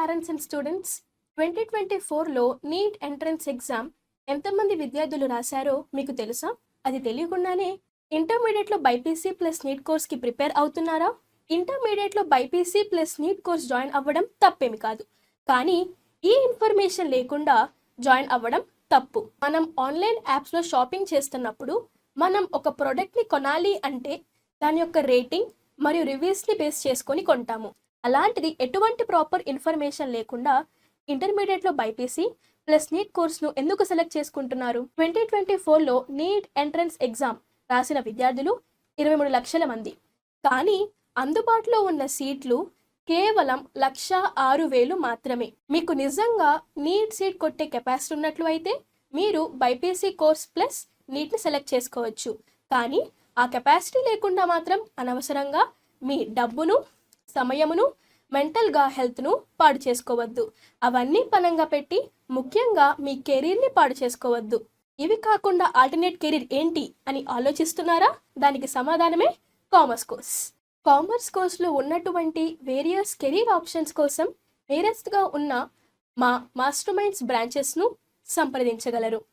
Parents and students 2024లో NEET entrance exam ఎంతమంది విద్యార్థులు రాశారో మీకు తెలుసా? అది తెలియకుండానే ఇంటర్మీడియట్లో బైపీసీ ప్లస్ నీట్ కోర్స్కి ప్రిపేర్ అవుతున్నారా? ఇంటర్మీడియట్లో BiPC plus NEET course join అవ్వడం తప్పేమి కాదు, కానీ ఈ ఇన్ఫర్మేషన్ లేకుండా జాయిన్ అవ్వడం తప్పు. మనం ఆన్లైన్ యాప్స్లో షాపింగ్ చేస్తున్నప్పుడు మనం ఒక ప్రోడక్ట్ని కొనాలి అంటే దాని యొక్క రేటింగ్ మరియు రివ్యూస్ని బేస్ చేసుకొని కొంటాము. అలాంటిది ఎటువంటి ప్రాపర్ ఇన్ఫర్మేషన్ లేకుండా ఇంటర్మీడియట్లో బైపీసీ ప్లస్ నీట్ కోర్స్ను ఎందుకు సెలెక్ట్ చేసుకుంటున్నారు? 2024లో నీట్ ఎంట్రన్స్ ఎగ్జామ్ రాసిన విద్యార్థులు 23 లక్షల మంది, కానీ అందుబాటులో ఉన్న సీట్లు కేవలం 1,06,000 మాత్రమే. మీకు నిజంగా నీట్ సీట్ కొట్టే కెపాసిటీ ఉన్నట్లు అయితే మీరు బైపీసీ కోర్స్ ప్లస్ నీట్ని సెలెక్ట్ చేసుకోవచ్చు, కానీ ఆ కెపాసిటీ లేకుండా మాత్రం అనవసరంగా మీ డబ్బును, సమయమును, మెంటల్గా హెల్త్ను పాడు చేసుకోవద్దు. అవన్నీ పనంగా పెట్టి ముఖ్యంగా మీ కెరీర్ని పాడు చేసుకోవద్దు. ఇవి కాకుండా ఆల్టర్నేట్ కెరీర్ ఏంటి అని ఆలోచిస్తున్నారా? దానికి సమాధానమే కామర్స్ కోర్స్. కామర్స్ కోర్స్లో ఉన్నటువంటి వేరియస్ కెరీర్ ఆప్షన్స్ కోసం నియరెస్ట్గా ఉన్న మా మాస్టర్ మైండ్స్ బ్రాంచెస్ను సంప్రదించగలరు.